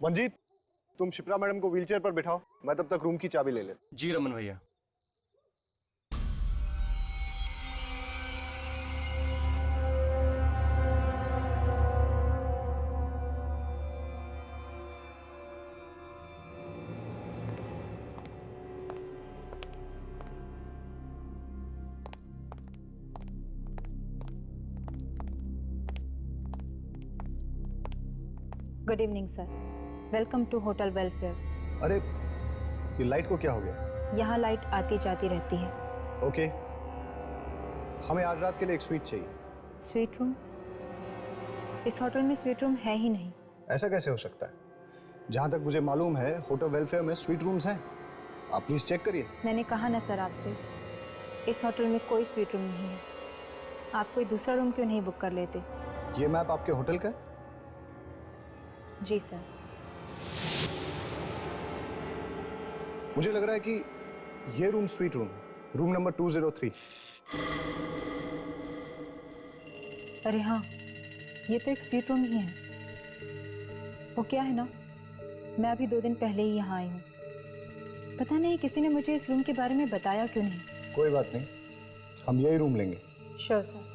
मंजीत, तुम शिप्रा मैडम को व्हीलचेयर पर बिठाओ, मैं तब तक रूम की चाबी ले ले। जी रमन भैया। Good evening sir, welcome to hotel welfare. अरे ये लाइट को क्या हो गया? यहाँ लाइट आती जाती रहती है। ओके, हमें आज रात के लिए एक स्वीट चाहिए। Suite room? इस होटल में स्वीट रूम है ही नहीं। ऐसा कैसे हो सकता है? जहाँ तक मुझे मालूम है होटल वेलफेयर में स्वीट रूम्स हैं। आप प्लीज चेक करिए। मैंने कहा ना सर आपसे, इस होटल में कोई स्वीट रूम नहीं है। आप कोई दूसरा रूम क्यों नहीं बुक कर लेते? ये मैप आपके होटल का है? जी सर। मुझे लग रहा है कि ये रूम स्वीट रूम नंबर 203। अरे हाँ, ये तो एक स्वीट रूम ही है। वो क्या है ना, मैं अभी 2 दिन पहले ही यहाँ आई हूँ। पता नहीं किसी ने मुझे इस रूम के बारे में बताया क्यों नहीं। कोई बात नहीं, हम यही रूम लेंगे। Sure sir.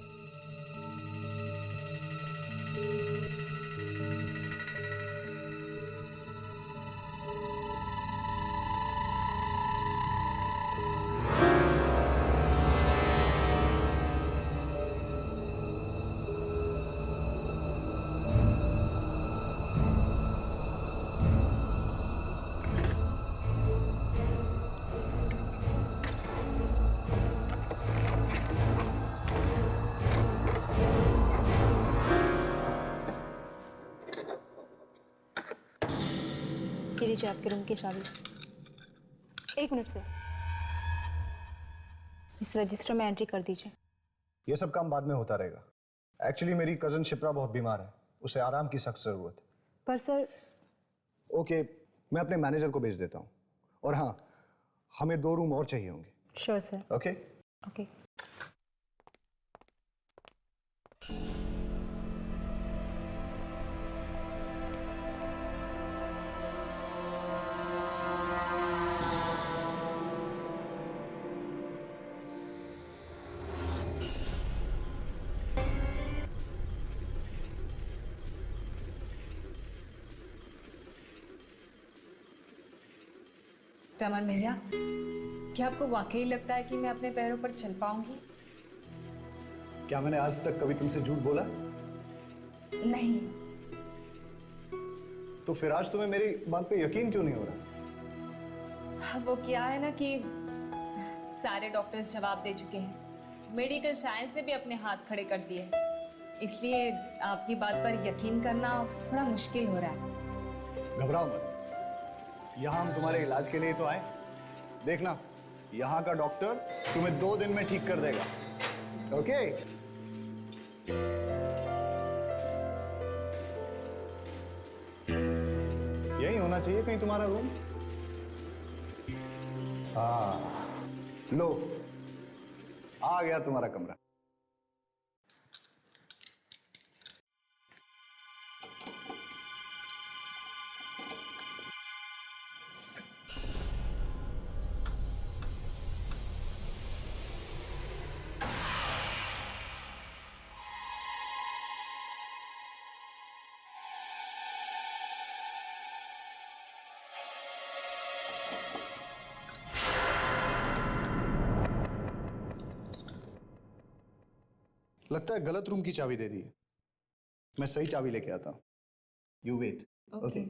ये लीजिए आपके रूम की चाबी। 1 मिनट सर, इस रजिस्टर में एंट्री कर दीजिए। ये सब काम बाद में होता रहेगा। एक्चुअली मेरी कजन शिप्रा बहुत बीमार है, उसे आराम की सख्त जरूरत है। पर सर। ओके, मैं अपने मैनेजर को भेज देता हूँ। और हाँ, हमें 2 रूम और चाहिए होंगे। Sure sir. Okay okay. Raman भैया, क्या आपको वाकई लगता है कि मैं अपने पैरों पर चल पाऊंगी? क्या मैंने आज तक कभी तुमसे झूठ बोला? नहीं। तो फिर आज तुम्हें मेरी बात पे यकीन क्यों नहीं हो रहा? वो क्या है ना कि सारे डॉक्टर्स जवाब दे चुके हैं, मेडिकल साइंस ने भी अपने हाथ खड़े कर दिए हैं, इसलिए आपकी बात पर यकीन करना थोड़ा मुश्किल हो रहा है। घबराओ मत, यहाँ हम तुम्हारे इलाज के लिए तो आए। देखना, यहाँ का डॉक्टर तुम्हें 2 दिन में ठीक कर देगा। ओके? यही होना चाहिए कहीं तुम्हारा रूम। हाँ, लो, आ गया तुम्हारा कमरा। लगता है गलत रूम की चाबी दे दी है। मैं सही चाबी लेके आता हूं। You wait. ओके।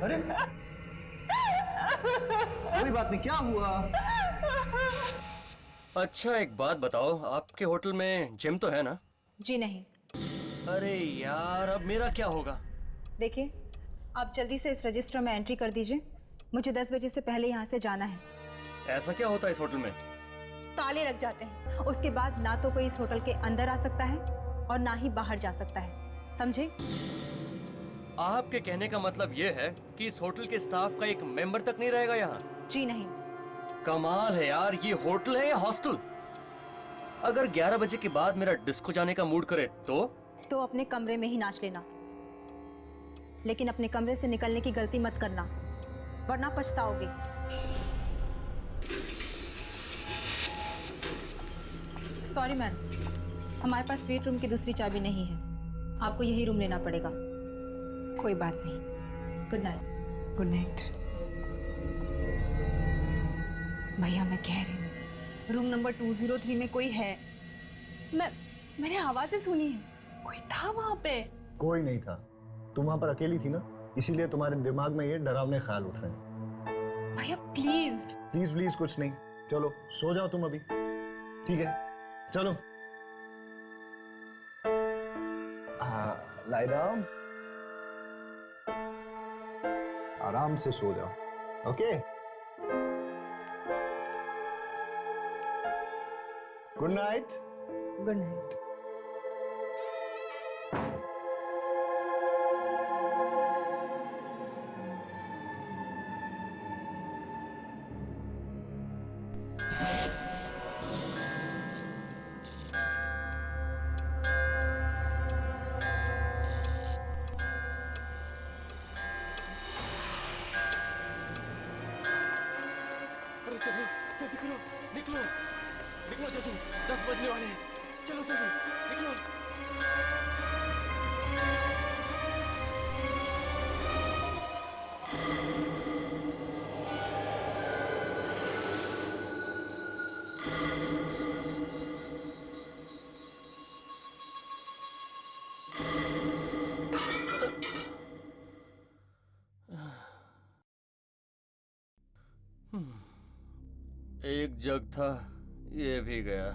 अरे कोई बात नहीं, क्या हुआ? अच्छा एक बात बताओ, आपके होटल में जिम तो है ना? जी नहीं। अरे यार, अब मेरा क्या होगा? देखिए, आप जल्दी से इस रजिस्टर में एंट्री कर दीजिए। मुझे 10 बजे से पहले यहाँ से जाना है। ऐसा क्या होता है इस होटल में? ताले लग जाते हैं। उसके बाद ना तो कोई इस होटल के अंदर आ सकता है और ना ही बाहर जा सकता है, समझे? आपके कहने का मतलब ये है कि इस होटल के स्टाफ का एक मेंबर तक नहीं रहेगा यहाँ? जी नहीं। कमाल है यार, ये होटल है या हॉस्टल? अगर 11 बजे के बाद मेरा डिस्को जाने का मूड करे तो अपने कमरे में ही नाच लेना, लेकिन अपने कमरे से निकलने की गलती मत करना, वरना पछताओगे। सॉरी मैम, हमारे पास स्वीट रूम की दूसरी चाबी नहीं है, आपको यही रूम लेना पड़ेगा। कोई बात नहीं। Good night. Good night. भैया मैं कह रही हूँ रूम नंबर 203 में कोई है। मैंने आवाजें सुनी है, कोई था वहां पे। कोई नहीं था, तुम वहां पर अकेली थी ना, इसीलिए तुम्हारे दिमाग में ये डरावने ख्याल उठ रहे हैं। भैया प्लीज। प्लीज प्लीज कुछ नहीं, चलो सो जाओ तुम अभी, ठीक है? चलो लाई डाउन, आराम से सो जाओ, okay? Good night. Good night. अरे चलो जल्दी करो, निकलो निकलो जल्दी, 10 बजने वाले हैं। चलो जल्दी निकलो। एक जग था, ये भी गया।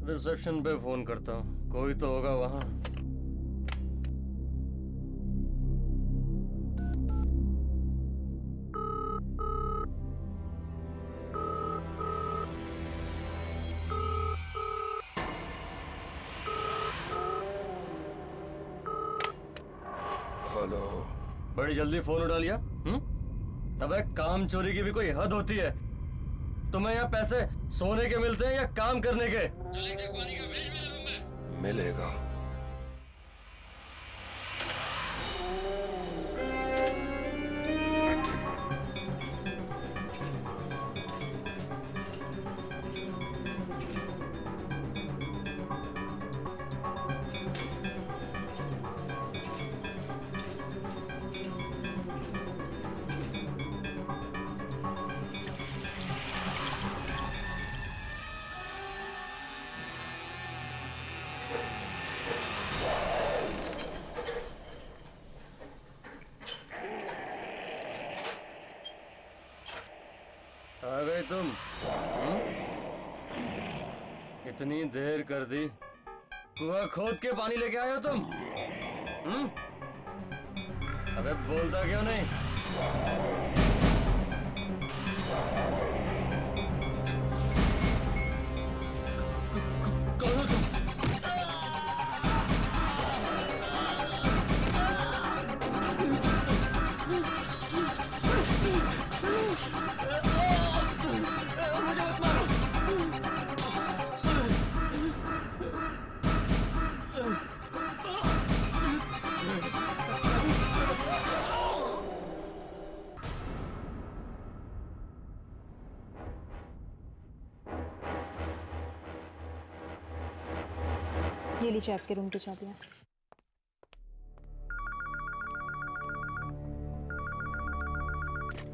रिसेप्शन पे फोन करता हूँ, कोई तो होगा वहां। हेलो। बड़ी जल्दी फोन उठा लिया। अबे काम चोरी की भी कोई हद होती है। तुम्हें यहाँ पैसे सोने के मिलते हैं या काम करने के? चल एक जग पानी का भेज मेरे रूम में। मिलेगा। आ गए तुम? इतनी देर कर दी, कुआं खोद के पानी लेके आए हो तुम? अबे बोलता क्यों नहीं? कौन हो तुम? मुझे मत मारो। ये लीजिए आपके रूम की चाबियाँ।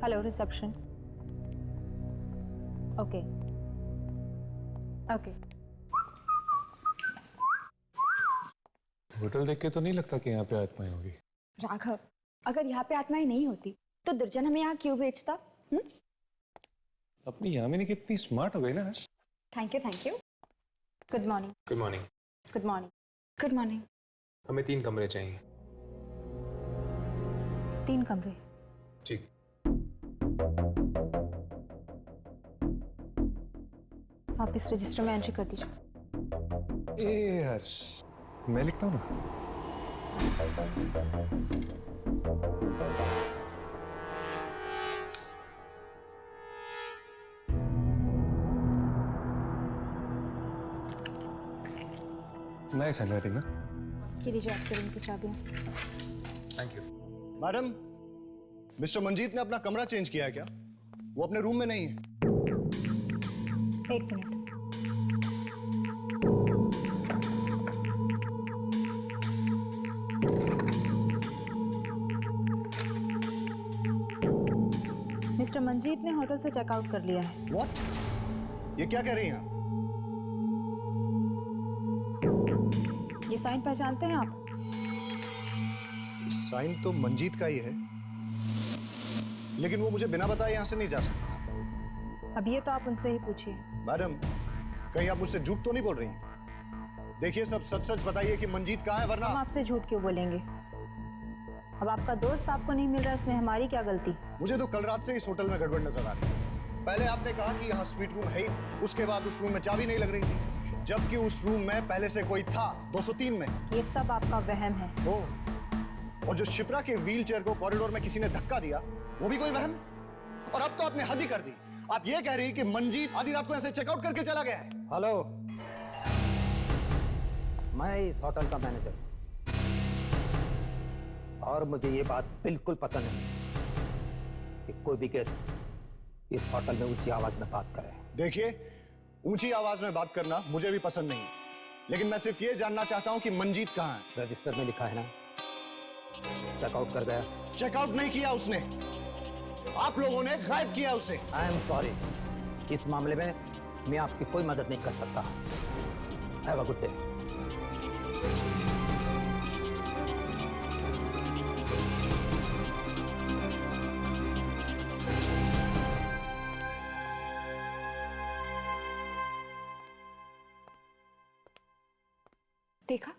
Hello reception. Okay, okay. Hotel देख के तो नहीं लगता कि यहाँ पे आत्माएं होगी। राघव, अगर यहाँ पे आत्माएं नहीं होती तो दुर्जन हमें यहाँ क्यों भेजता? अपनी यामिनी कितनी स्मार्ट हो गई ना। Thank you, thank you. Good morning. Good morning. Good morning. Good morning. हमें 3 कमरे चाहिए। 3 कमरे। ठीक। आप इस रजिस्टर में एंट्री कर दीजिए। ए हर्ष, मैं लिखता हूँ ना। नाइस हैंडराइटिंग ना। ये लीजिए आपके रूम की चाबियाँ। Thank you. Madam, mister Manjeet ने अपना कमरा चेंज किया है क्या? वो अपने रूम में नहीं है। 1 मिनट। मिस्टर मंजीत ने होटल से चेकआउट कर लिया है। What? ये क्या कह रही हैं आप? ये साइन पहचानते हैं आप? साइन तो मंजीत का ही है, लेकिन वो मुझे बिना बताए यहाँ से नहीं जा सकता। अब ये तो आप उनसे ही पूछिए। मैडम, कहीं आप मुझसे झूठ तो नहीं बोल रही हैं? देखिए, सब सच सच बताइए कि मंजीत कहाँ है, वरना हम आपसे झूठ क्यों बोलेंगे? अब आपका दोस्त आपको नहीं मिल रहा, इसमें हमारी क्या गलती? मुझे तो कल रात से इस होटल में गड़बड़ नजर आ रही है। पहले आपने कहा कि यहाँ स्वीट रूम है ही, उसके बाद उस रूम में चाबी नहीं लग रही थी, जबकि उस रूम में पहले से कोई था 203 में। ये सब आपका वहम है। और जो शिप्रा के व्हील चेयर को कॉरिडोर में किसी ने धक्का दिया, वो भी कोई वहम? और अब तो आपने हद ही कर दी। आप ये कह रही कि मंजीत आधी रात को ऐसे चेकआउट करके चला गया है? हेलो, मैं इस होटल का मैनेजर हूं और मुझे ये बात बिल्कुल पसंद नहीं कि कोई भी गेस्ट इस होटल में ऊंची आवाज में बात करे। देखिए, ऊंची आवाज में बात करना मुझे भी पसंद नहीं, लेकिन मैं सिर्फ ये जानना चाहता हूं कि मंजीत कहां है। रजिस्टर में लिखा है ना, चेकआउट कर गया। चेकआउट नहीं किया उसने, आप लोगों ने गायब किया उसे। आई एम सॉरी, इस मामले में मैं आपकी कोई मदद नहीं कर सकता। Have a good day. देखा,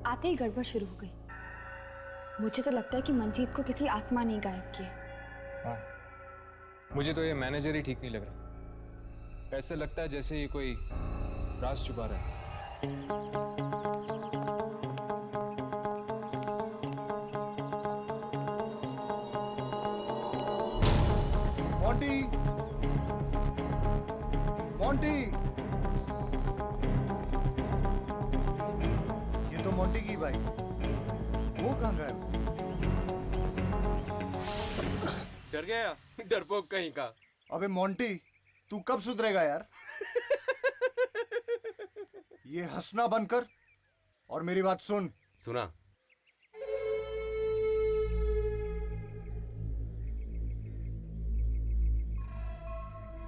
आते ही गड़बड़ शुरू हो गई। मुझे तो लगता है कि मंजीत को किसी आत्मा ने गायब किया। हाँ, मुझे तो ये मैनेजर ही ठीक नहीं लग रहा। ऐसे लगता है जैसे ये कोई राज छुपा रहा है। मोंटी, मोंटी, ये तो मोंटी की बाइक। वो कहाँ गया? डर गया, डरपोक कहीं का। अबे मोंटी, तू कब सुधरेगा यार? ये हंसना बंद कर और मेरी बात सुन। सुना?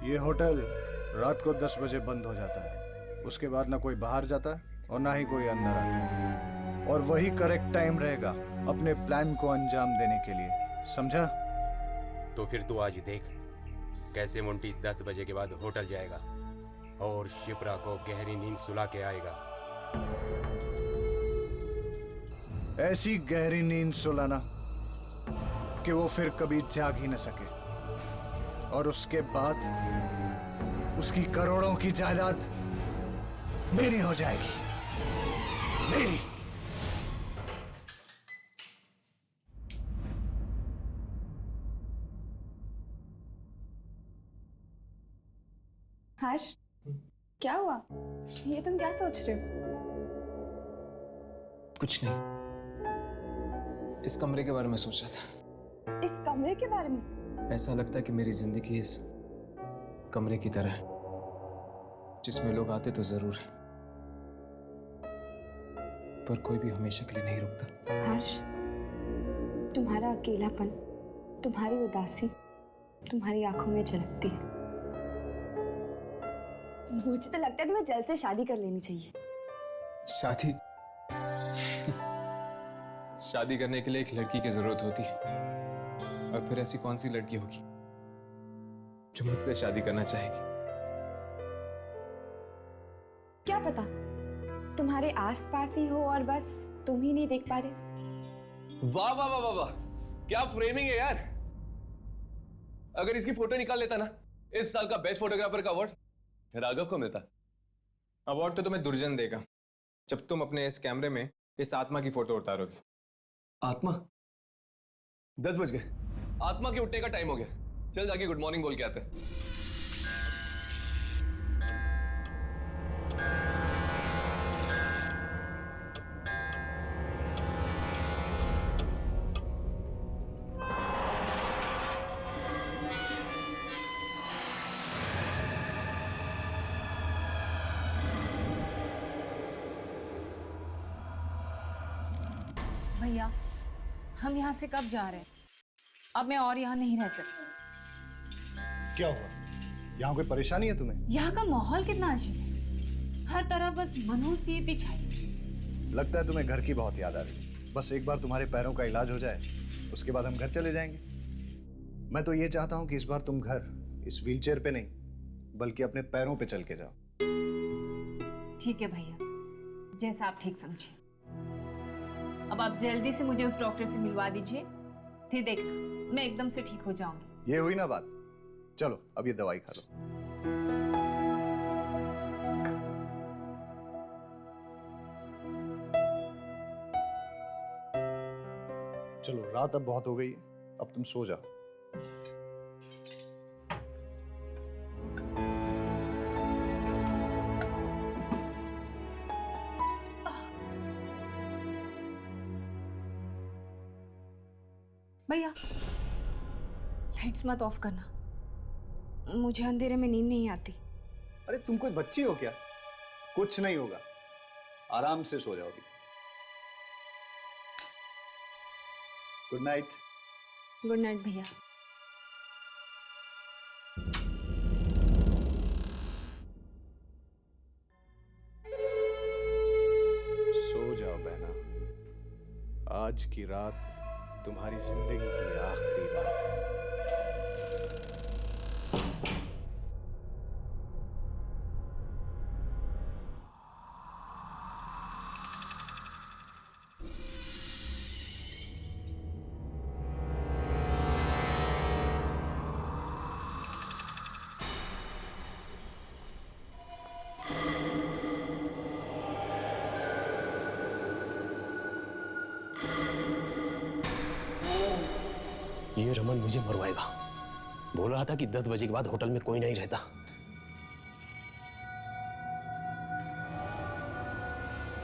ये होटल रात को 10 बजे बंद हो जाता है। उसके बाद ना कोई बाहर जाता है और ना ही कोई अंदर आता है, और वही करेक्ट टाइम रहेगा अपने प्लान को अंजाम देने के लिए, समझा? तो फिर तू आज देख कैसे मोंटी 10 बजे के बाद होटल जाएगा और शिप्रा को गहरी नींद सुला के आएगा। ऐसी गहरी नींद सुलाना कि वो फिर कभी जाग ही न सके, और उसके बाद उसकी करोड़ों की जायदाद मेरी हो जाएगी, मेरी। हर्ष, क्या हुआ? ये तुम क्या सोच रहे हो? कुछ नहीं, इस कमरे के बारे में सोच रहा था। इस कमरे के बारे में? ऐसा लगता है कि मेरी जिंदगी इस कमरे की तरह है, जिसमें लोग आते तो जरूर है, पर कोई भी हमेशा के लिए नहीं रुकता। हर्ष, तुम्हारा अकेलापन, तुम्हारी उदासी तुम्हारी आंखों में झलकती है। मुझे तो लगता है तुम्हें जल्द से शादी कर लेनी चाहिए। शादी? शादी करने के लिए एक लड़की की जरूरत होती है, और फिर ऐसी कौन सी लड़की होगी जो मुझसे शादी करना चाहेगी? क्या पता तुम्हारे आसपास ही हो और बस तुम ही नहीं देख पा रहे। वाह वाह वाह वाह वाह, क्या फ्रेमिंग है यार। अगर इसकी फोटो निकाल लेता ना, इस साल का बेस्ट फोटोग्राफर का अवार्ड राघव को मिलता। अवार्ड तो तुम्हें दुर्जन देगा जब तुम अपने इस कैमरे में इस आत्मा की फोटो उतारोगे। आत्मा? 10 बज गए, आत्मा के उठने का टाइम हो गया। चल जाके गुड मॉर्निंग बोल के आते हैं। भैया, हम यहाँ से कब जा रहे हैं? अब मैं और यहाँ नहीं रह सकती। क्या हुआ? यहाँ कोई परेशानी है तुम्हें? यहाँ का माहौल कितना अजीब है, हर तरफ बस मनहूसियत ही छाई। लगता है तुम्हें घर की बहुत याद आ रही। बस एक बार तुम्हारे पैरों का इलाज हो जाए, उसके बाद हम घर चले जाएंगे। मैं तो ये चाहता हूँ कि इस बार तुम घर इस व्हीलचेयर पे नहीं, बल्कि अपने पैरों पे चल के जाओ। ठीक है भैया, जैसा आप ठीक समझे। अब आप जल्दी से मुझे उस डॉक्टर से मिलवा दीजिए, फिर देखना मैं एकदम से ठीक हो जाऊंगी। ये हुई ना बात। चलो अब ये दवाई खा लो। चलो, रात अब बहुत हो गई है, अब तुम सो जाओ। भैया, लाइट्स मत ऑफ करना, मुझे अंधेरे में नींद नहीं आती। अरे तुम कोई बच्ची हो क्या? कुछ नहीं होगा, आराम से सो जाओगी। Good night. गुड नाइट भैया। सो जाओ बहना, आज की रात तुम्हारी जिंदगी की आखिरी रात है। ये रमन मुझे मरवाएगा। बोल रहा था कि 10 बजे के बाद होटल में कोई नहीं रहता।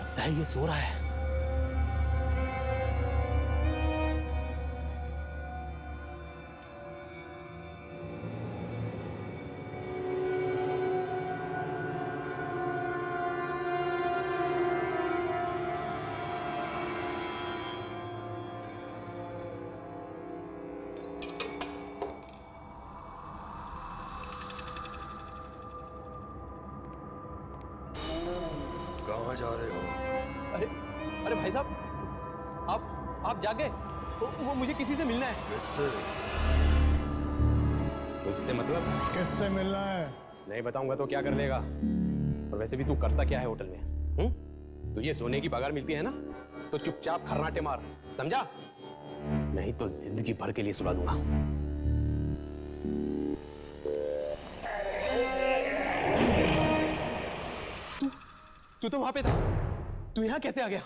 लगता है ये सो रहा है। कहाँ जा रहे हो? अरे अरे भाई साहब, आप जाग गए? वो मुझे किसी से मिलना है। किससे? मुझसे मतलब? किससे मिलना है? नहीं बताऊंगा तो क्या कर लेगा? और वैसे भी तू करता क्या है होटल में? तुझे सोने की पगार मिलती है ना, तो चुपचाप खर्राटे मार, समझा? नहीं तो जिंदगी भर के लिए सुला दूंगा। तू तो वहां पे था, तू यहां कैसे आ गया?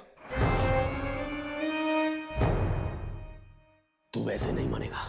तू वैसे नहीं मानेगा।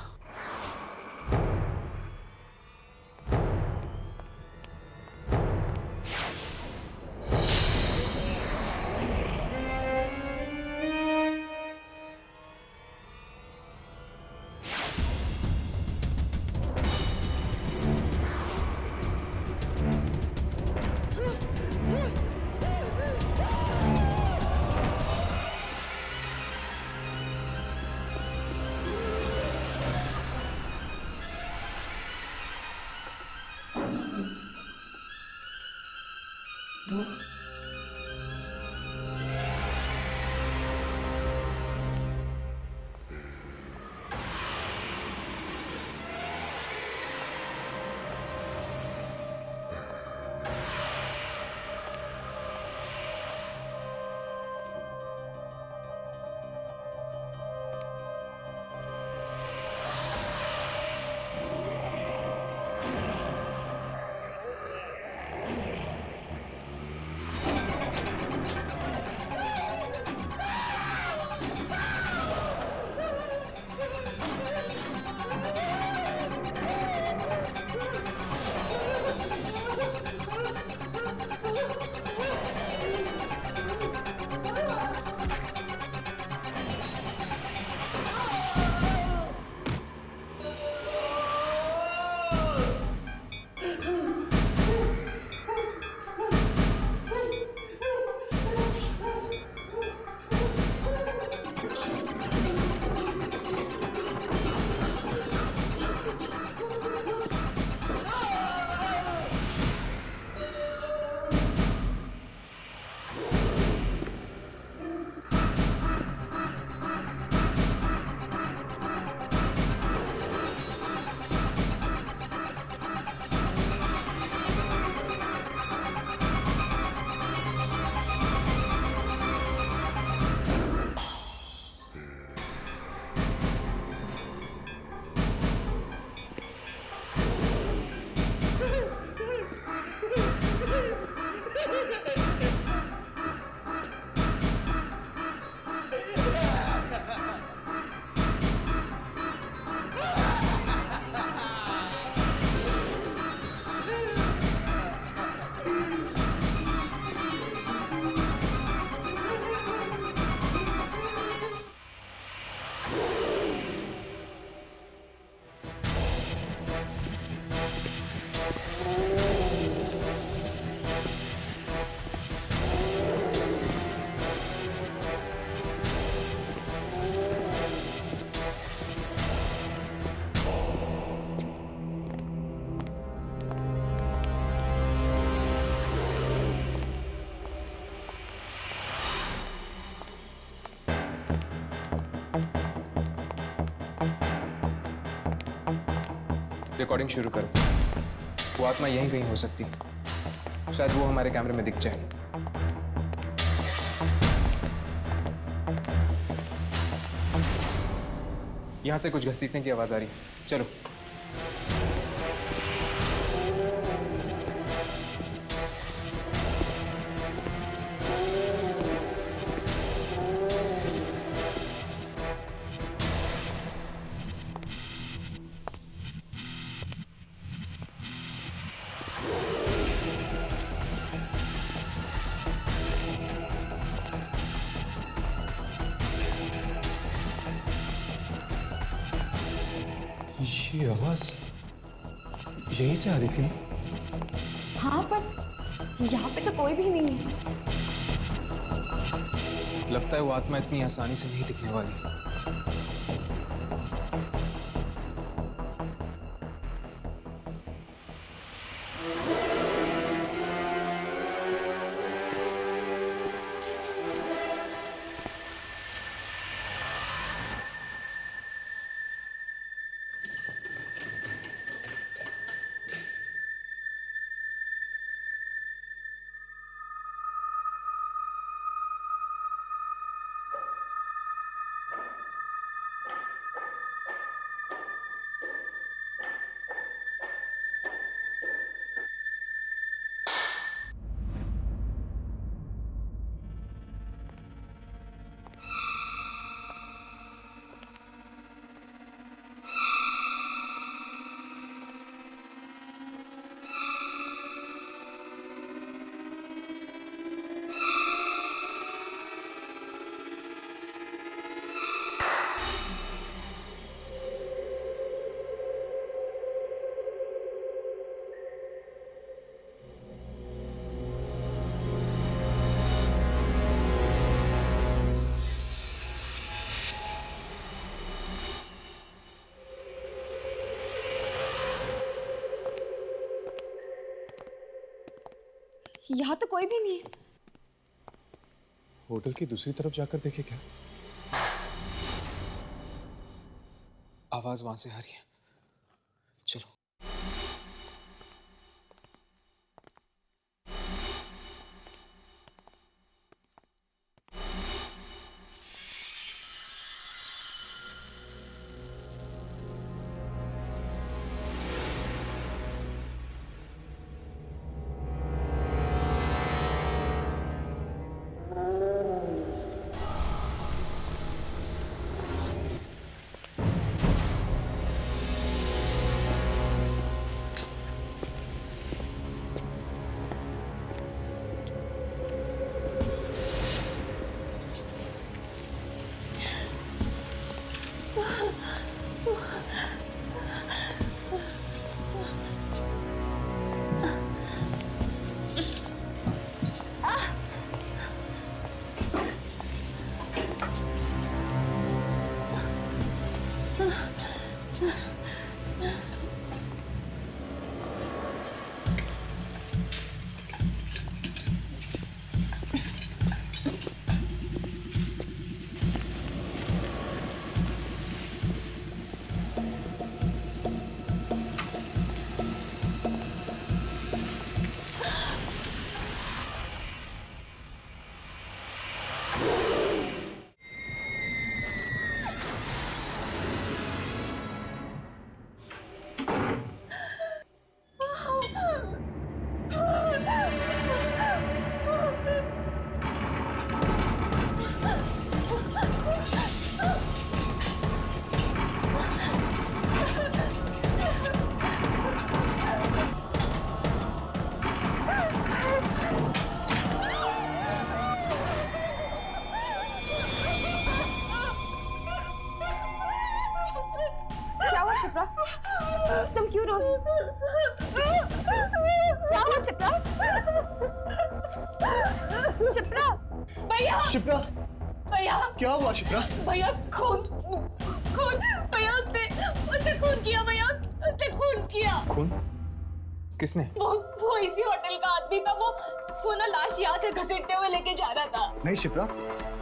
रिकॉर्डिंग शुरू करो। वो आत्मा यहीं कहीं हो सकती है, शायद वो हमारे कैमरे में दिख जाए। यहां से कुछ घसीटने की आवाज आ रही है, चलो। ये आवाज यहीं से आ रही थी ना? हाँ, पर यहाँ पे तो कोई भी नहीं है। लगता है वो आत्मा इतनी आसानी से नहीं दिखने वाली। यहाँ तो कोई भी नहीं है। होटल की दूसरी तरफ जाकर देखे क्या? आवाज वहां से आ रही है। चलो। क्या हुआ शिप्रा? तुम क्यों रो रही हो? क्या हुआ शिप्रा? शिप्रा! भैया शिप्रा, भैया क्या हुआ शिप्रा? भैया खून खून भैया उसने खून किया भैया उसने खून किया। खून? किसने? वो इसी होटल का आदमी था। वो ना लाश यहाँ से घसीटते हुए लेके जा रहा था। नहीं शिप्रा,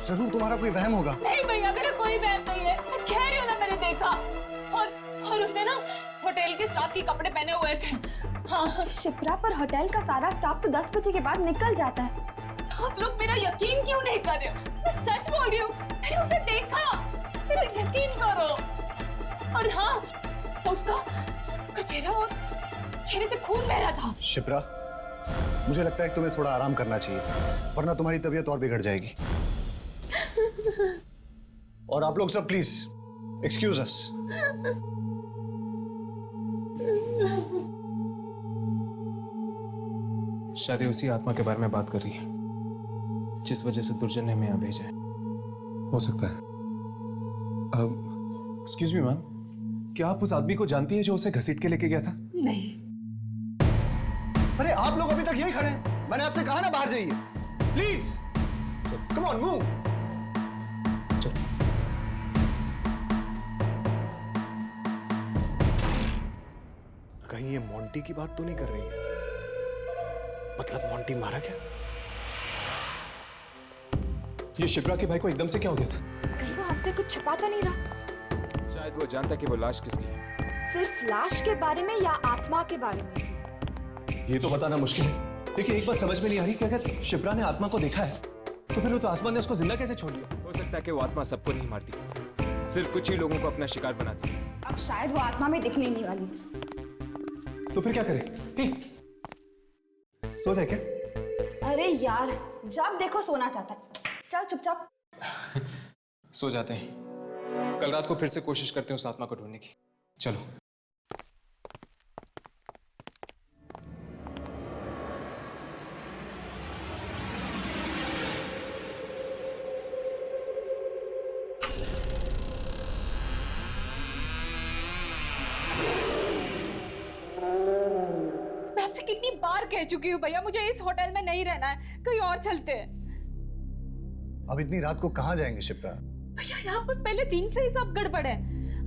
जरूर तुम्हारा कोई वहम होगा। नहीं भैया मेरा कोई वहम नहीं है, मैं कह रही हूँ ना, मैंने देखा। और उसने ना होटल के स्टाफ के कपड़े पहने हुए थे। हाँ शिप्रा, पर होटल का सारा स्टाफ तो 10 बजे के बाद निकल जाता है। आप लोग मेरा यकीन क्यों नहीं कर रहे हो? मैं सच बोल रही हूँ, मैंने उसे देखा, मेरा यकीन करो। और हाँ, उसका चेहरा और चेहरे से खून बह रहा था। शिप्रा, मुझे लगता है कि तुम्हें थोड़ा आराम करना चाहिए, वरना तुम्हारी तबीयत और बिगड़ जाएगी। और आप लोग सब प्लीज एक्सक्यूज अस। शायद ये उसी आत्मा के बारे में बात कर रही है जिस वजह से दुर्जन ने हमें यहाँ भेजा है। हो सकता है। एक्सक्यूज मी मैम, क्या आप उस आदमी को जानती है जो उसे घसीट के लेके गया था? नहीं। अरे आप लोग अभी तक यही खड़े हैं? मैंने आपसे कहा ना बाहर जाइए। Please come on move. कहीं ये मोंटी की बात तो नहीं कर रही है? मतलब मोंटी मारा क्या? ये शिप्रा के भाई को एकदम से क्या हो गया था? कहीं वो हमसे कुछ छुपा तो नहीं रहा? शायद वो जानता कि वो लाश किसकी है। सिर्फ लाश के बारे में या आत्मा के बारे में? ये तो बताना मुश्किल है। देखिए, एक बात समझ में नहीं आ रही कि अगर शिप्रा ने आत्मा को देखा है तो फिर वो तो आसमान ने उसको जिंदा कैसे छोड़ दिया? हो सकता है कि वो आत्मा सबको नहीं मारती, सिर्फ कुछ ही लोगों को अपना शिकार बनाती है। अब शायद वो आत्मा में दिखने नहीं वाली। तो फिर क्या करें? सो जाए क्या? अरे यार, जब देखो सोना चाहता है। चल चुपचाप सो जाते हैं। कल रात को फिर से कोशिश करते हैं उस आत्मा को ढूंढने की। चलो। मैं आपसे कितनी बार कह चुकी हूँ भैया, मुझे इस होटल में नहीं रहना है, कहीं और चलते हैं। अब इतनी रात को कहाँ जाएंगे शिप्रा? भैया यहाँ पर पहले दिन से ही सब गड़बड़ है,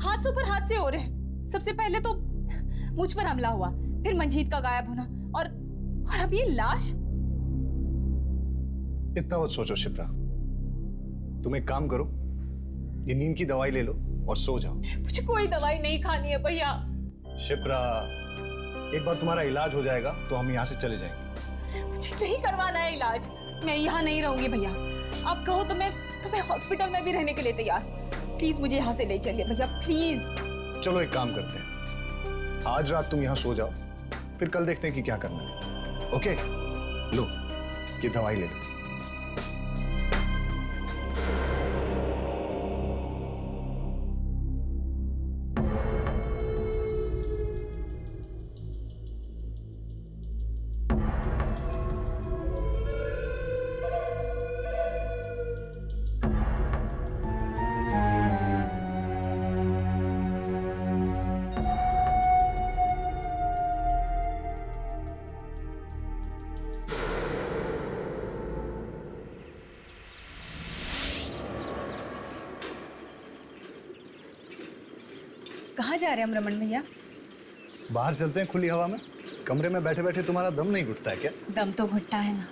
हाथ ऊपर हाथ से हो रहे हैं। सबसे पहले तो मुझ पर हमला हुआ, फिर मंजीत का गायब होना, और अब ये लाश। इतना मत सोचो शिप्रा, तुम एक काम करो, ये नींद की दवाई ले लो और सो जाओ। मुझे कोई दवाई नहीं खानी है भैया। शिप्रा, एक बार तुम्हारा इलाज हो जाएगा तो हम यहाँ से चले जाएंगे। मुझे नहीं करवाना है इलाज। मैं यहाँ नहीं रहूंगी भैया। आप कहो तो मैं हॉस्पिटल में भी रहने के लिए तैयार हूँ। प्लीज मुझे यहाँ से ले चलिए भैया, प्लीज। चलो एक काम करते हैं, आज रात तुम यहाँ सो जाओ, फिर कल देखते हैं कि क्या करना है। ओके, लो ये दवाई ले लो। कहाँ जा रहे हैं हम रमन भैया? बाहर चलते हैं खुली हवा में। कमरे में बैठे बैठे तुम्हारा दम नहीं घुटता है क्या? दम तो घुटता है ना,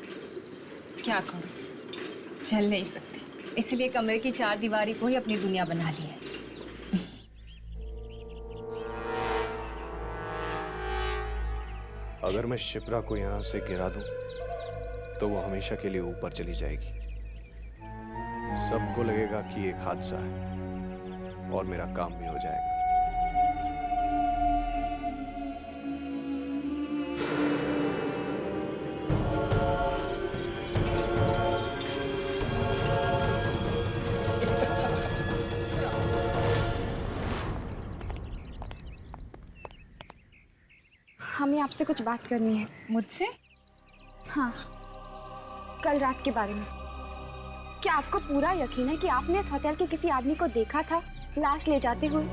क्या करूं, चल नहीं सकती, इसलिए कमरे की चार दीवारी को ही अपनी दुनिया बना ली है। अगर मैं शिप्रा को यहाँ से गिरा दूं, तो वो हमेशा के लिए ऊपर चली जाएगी। सबको लगेगा कि एक हादसा है और मेरा काम भी हो जाएगा। हमें आपसे कुछ बात करनी है। मुझसे? हाँ, कल रात के बारे में। क्या आपको पूरा यकीन है कि आपने इस होटल के किसी आदमी को देखा था लाश ले जाते हुए?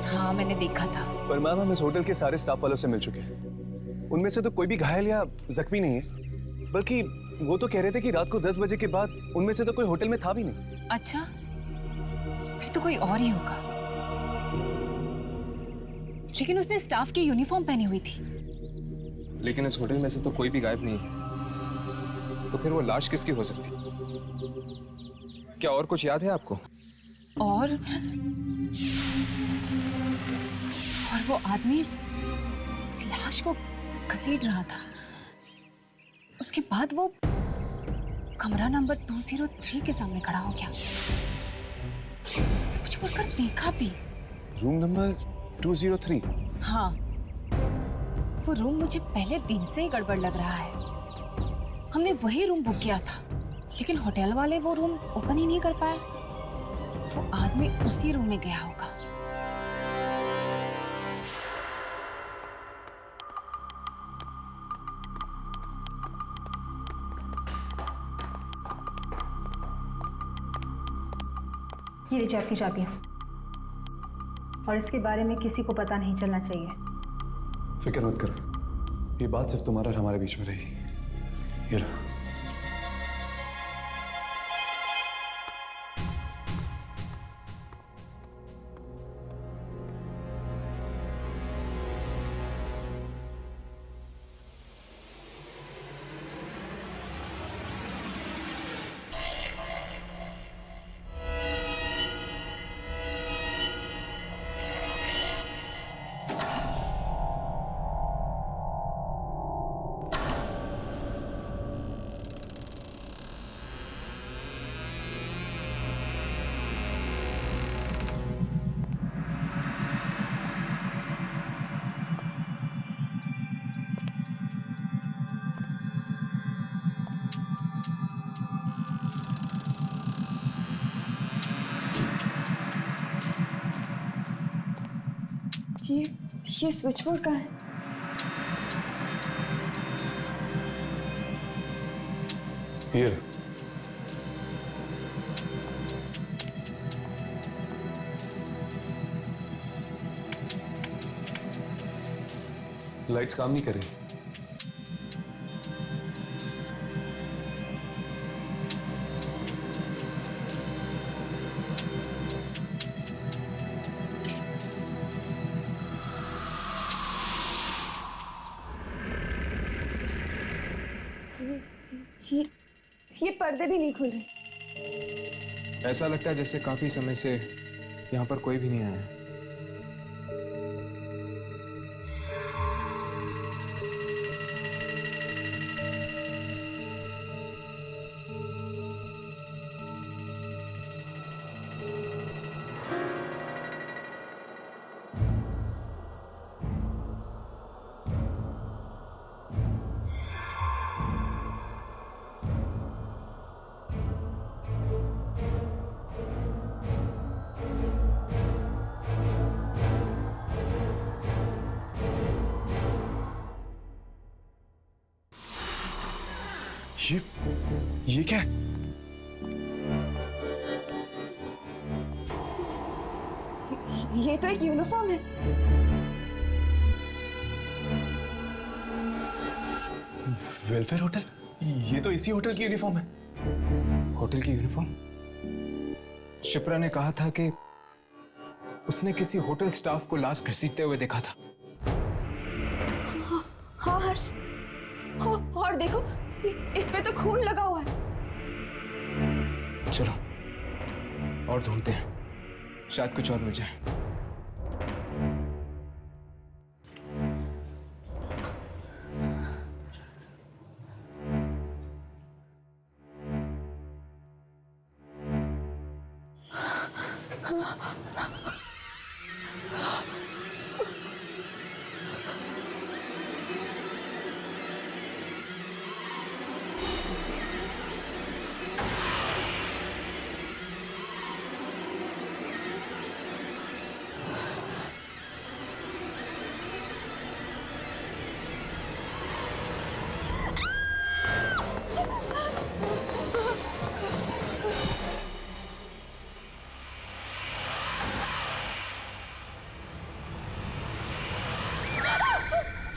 हाँ, मैंने देखा था। पर मैम, हम इस होटल के सारे स्टाफ वालों से मिल चुके हैं। उनमें से तो कोई भी घायल या जख्मी नहीं है, बल्कि वो तो कह रहे थे कि रात को 10 बजे के बाद उनमें से तो कोई होटल में था भी नहीं। अच्छा, फिर तो कोई और ही होगा। लेकिन उसने स्टाफ की यूनिफॉर्म पहनी हुई थी। लेकिन इस होटल में से तो कोई भी गायब नहीं है, तो फिर वो लाश किसकी हो सकती? क्या और कुछ याद है आपको? और वो आदमी उस लाश को घसीट रहा था। उसके बाद वो कमरा नंबर 203 के सामने खड़ा हो गया। उसने मुझे मुड़कर देखा भी। Room number 203? हाँ, वो रूम मुझे पहले दिन से ही गड़बड़ लग रहा है। हमने वही रूम बुक किया था, लेकिन होटल वाले वो रूम ओपन ही नहीं कर पाए। वो आदमी उसी रूम में गया होगा। ये लीजिए आपकी चाबियाँ, और इसके बारे में किसी को पता नहीं चलना चाहिए। फिक्र मत करो, ये बात सिर्फ तुम्हारा और हमारे बीच में रहेगी। ये लो। ये स्विच बोर्ड का है। ये लाइट्स काम नहीं कर रही। ये पर्दे भी नहीं खुल रहे। ऐसा लगता है जैसे काफी समय से यहाँ पर कोई भी नहीं आया है। ये क्या है? ये तो एक यूनिफॉर्म है। Welfare hotel? ये तो इसी होटल की यूनिफॉर्म है। होटल की यूनिफॉर्म? शिप्रा ने कहा था कि उसने किसी होटल स्टाफ को लाश घसीटते हुए देखा था। हाँ हर्ष, और देखो इस पे तो खून लगा हुआ है। चलो और ढूंढते हैं, शायद कुछ और मिल जाए।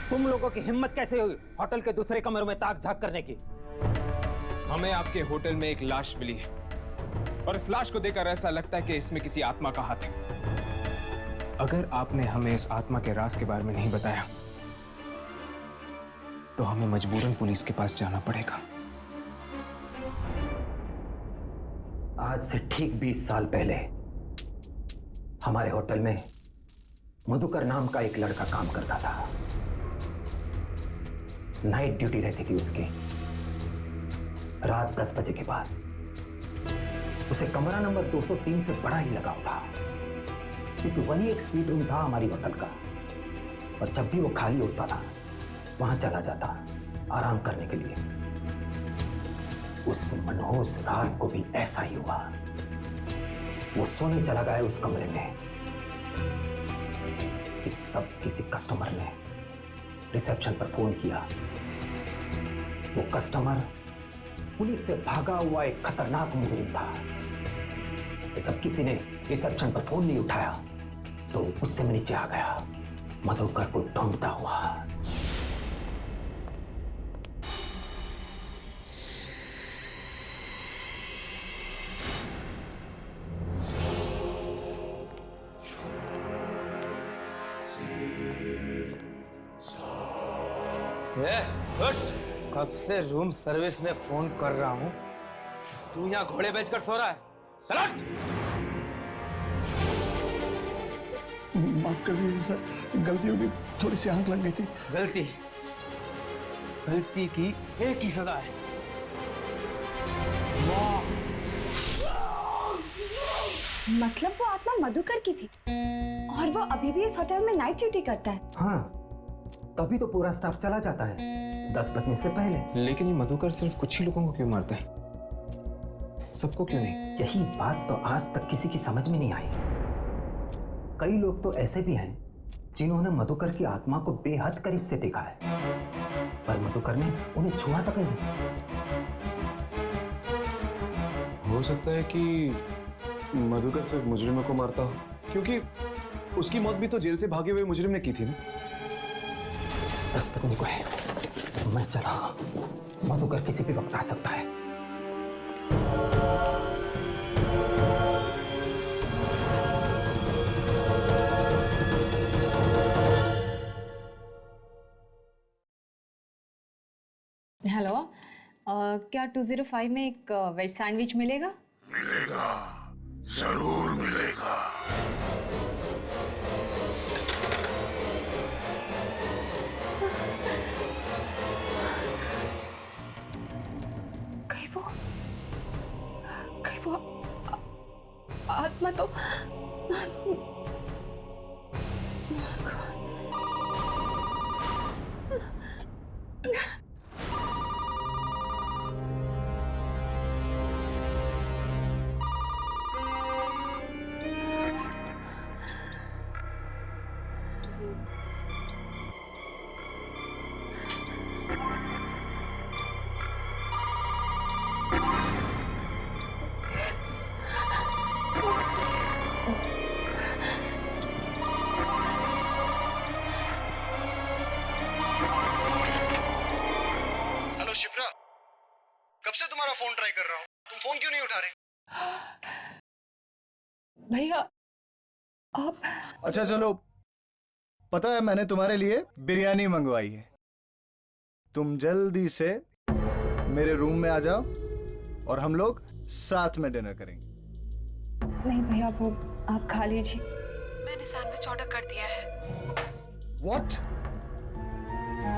तुम लोगों की हिम्मत कैसे हुई होटल के दूसरे कमरे में ताक झांक करने की? हमें आपके होटल में एक लाश मिली है और इस लाश को देखकर ऐसा लगता है कि इसमें किसी आत्मा का हाथ है। अगर आपने हमें इस आत्मा के राज के बारे में नहीं बताया तो हमें मजबूरन पुलिस के पास जाना पड़ेगा। आज से ठीक 20 साल पहले हमारे होटल में मधुकर नाम का एक लड़का काम करता था। नाइट ड्यूटी रहती थी उसकी। रात 10 बजे के बाद उसे कमरा नंबर 203 से बड़ा ही लगाव था, क्योंकि वही एक स्वीट रूम था हमारी होटल का। और जब भी वो खाली होता था वहां चला जाता आराम करने के लिए। उस मनहूस रात को भी ऐसा ही हुआ। वो सोने चला गया उस कमरे में कि तब किसी कस्टमर ने रिसेप्शन पर फोन किया। वो कस्टमर पुलिस से भागा हुआ एक खतरनाक मुजरिम था। जब किसी ने रिसेप्शन पर फोन नहीं उठाया तो उससे मैं नीचे आ गया, मधुकर को ढूंढता हुआ। कब से रूम सर्विस में फोन कर रहा हूं, तू यहाँ घोड़े बेचकर सो रहा है? चल! माफ कर दीजिए सर, गलती हो गई, थोड़ी सी आंख लग गई थी। गलती की एक ही सजा है, मतलब वो आत्मा मधुकर की थी और वो अभी भी इस होटल में नाइट ड्यूटी करता है। हाँ, तभी तो पूरा स्टाफ चला जाता है 10 बजने से पहले। लेकिन ये मधुकर सिर्फ कुछ ही लोगों को क्यों मारता है, सबको क्यों नहीं? यही बात तो आज तक किसी की समझ में नहीं आई। कई लोग तो ऐसे भी हैं जिन्होंने मधुकर की आत्मा को बेहद करीब से देखा है, पर मधुकर ने उन्हें छुआ तक नहीं। हो सकता है कि मधुकर सिर्फ मुजरिमों को मारता हो, क्योंकि उसकी मौत भी तो जेल से भागे हुए मुजरिम ने की थी ना। 10 बजने को है, मैं चला। मधुकर किसी भी वक्त आ सकता है। हेलो, क्या 205 में एक वेज सैंडविच मिलेगा? मिलेगा, जरूर मिलेगा। कहीं वो आत्मा तो शिप्रा, कब से तुम्हारा फोन ट्राई कर रहा हूँ, तुम फोन क्यों नहीं उठा रहे? भैया आप... अच्छा चलो, पता है मैंने तुम्हारे लिए बिरयानी मंगवाई है। तुम जल्दी से मेरे रूम में आ जाओ और हम लोग साथ में डिनर करेंगे। नहीं भैया, वो आप खा लीजिए। मैंने सैंडविच ऑर्डर कर दिया है। What?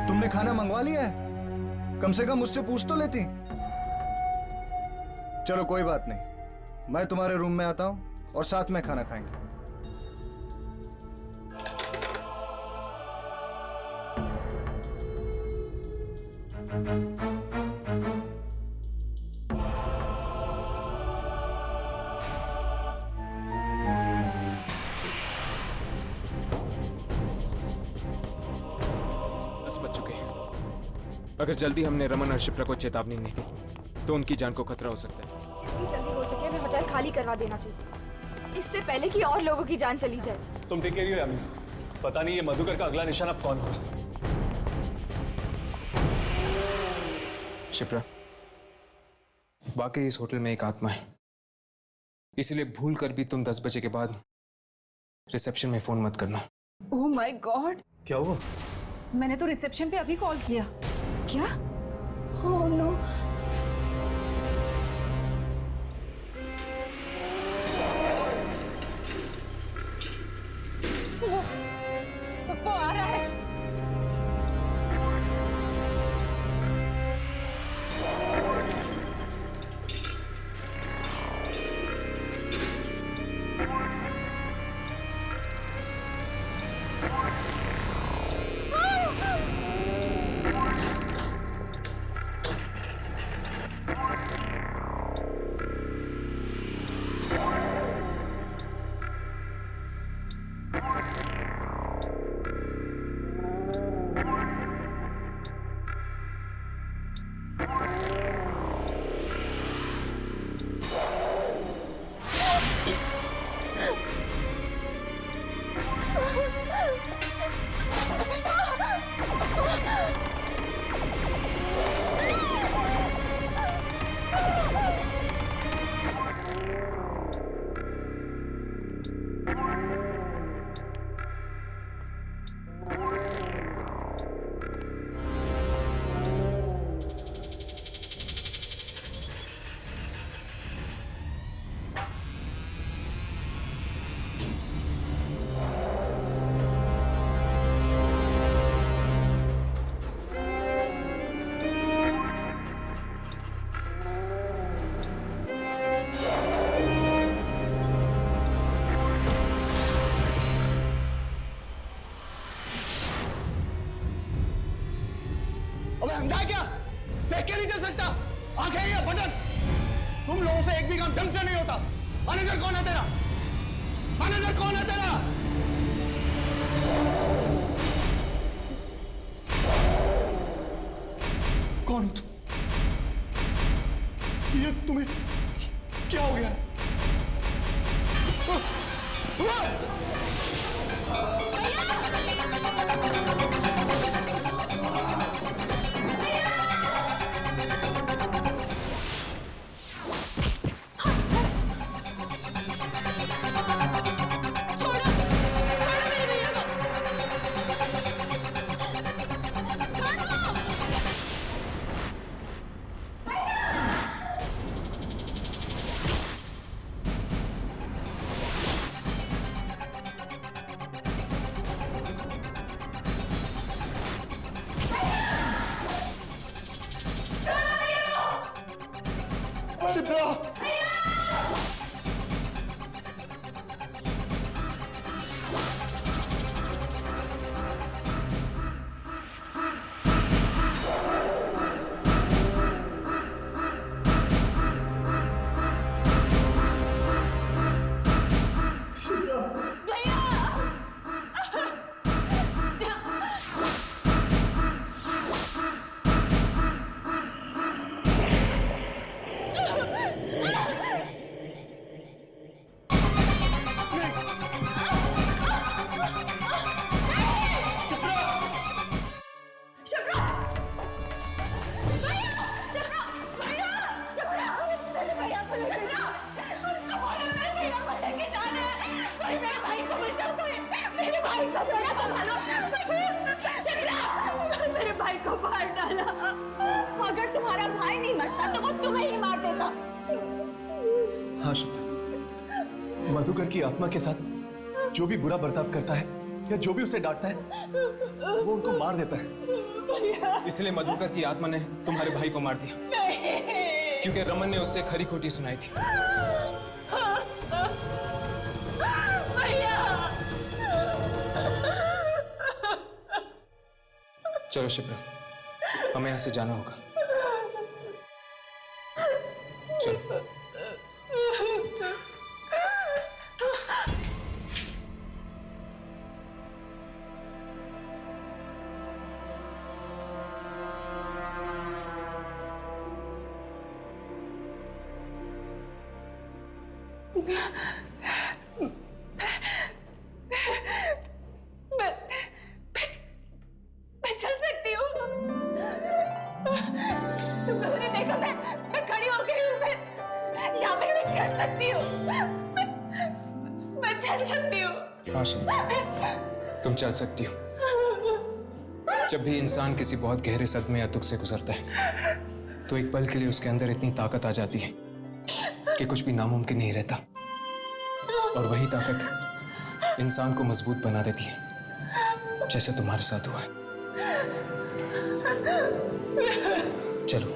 तुमने खाना मंगवा लिया है? कम से कम मुझसे पूछ तो लेती। चलो कोई बात नहीं, मैं तुम्हारे रूम में आता हूं और साथ में खाना खाएंगे। अगर जल्दी हमने रमन और शिप्रा को चेतावनी नहीं दी तो उनकी जान को खतरा हो सकता है। जितनी जल्दी हो सके हमें होटल खाली करवा देना चाहिए, इससे पहले कि और लोगों की जान चली जाए। तुम टेक केयर यामी, पता नहीं ये मधुकर का अगला निशाना अब कौन होगा। शिप्रा, वाकई इस होटल में एक आत्मा है, इसलिए भूल कर भी तुम 10 बजे के बाद रिसेप्शन में फोन मत करना। ओह माय गॉड, क्या हुआ? मैंने तो रिसेप्शन पे अभी कॉल किया। क्या? Oh no. वो आ रहा है। अंधा क्या? देख के नहीं चल सकता? आंखें या बटन? तुम लोगों से एक भी काम ढंग से नहीं होता। मैनेजर कौन है तेरा? मैनेजर कौन है तेरा? कौन हो तुम? ये तुम्हें क्या हो गया? छोड़ो शिप्रा! मेरे भाई को मार डाला। अगर तुम्हारा भाई नहीं मरता तो वो तुम्हें ही मार देता। हाँ शिप्रा, मधुकर की आत्मा के साथ जो भी बुरा बर्ताव करता है या जो भी उसे डांटता है वो उनको मार देता है। इसलिए मधुकर की आत्मा ने तुम्हारे भाई को मार दिया क्योंकि रमन ने उससे खरी खोटी सुनाई थी। चलो शिप्रा, हमें यहां से जाना होगा। चलो। मैं चल सकती हूँ। तुम लोगों ने देखा मैं खड़ी हो गई हूँ। मैं यहाँ पे मैं चल सकती हूँ। मैं चल सकती हूँ। हाँ शिप्रा, तुम चल सकती हो। जब भी इंसान किसी बहुत गहरे सदमे या दुख से गुजरता है तो एक पल के लिए उसके अंदर इतनी ताकत आ जाती है कि कुछ भी नामुमकिन नहीं रहता, और वही ताकत इंसान को मजबूत बना देती है, जैसे तुम्हारे साथ हुआ है। चलो।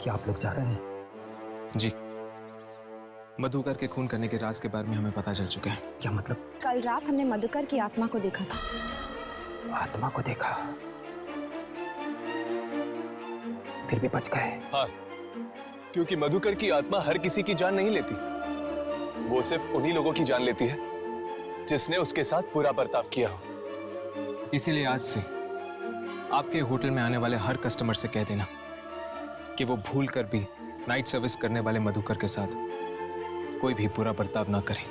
क्या आप लोग जा रहे हैं? जी, मधुकर के खून करने के राज के बारे में हमें पता चल चुका है। क्या मतलब? कल रात हमने मधुकर की आत्मा को देखा था। आत्मा को देखा? फिर भी बच गए? हाँ, क्योंकि मधुकर की आत्मा हर किसी की जान नहीं लेती। वो सिर्फ उन्हीं लोगों की जान लेती है जिसने उसके साथ बुरा बर्ताव किया हो। इसीलिए आज से आपके होटल में आने वाले हर कस्टमर से कह देना कि वो भूल कर भी नाइट सर्विस करने वाले मधुकर के साथ कोई भी बुरा बर्ताव ना करें।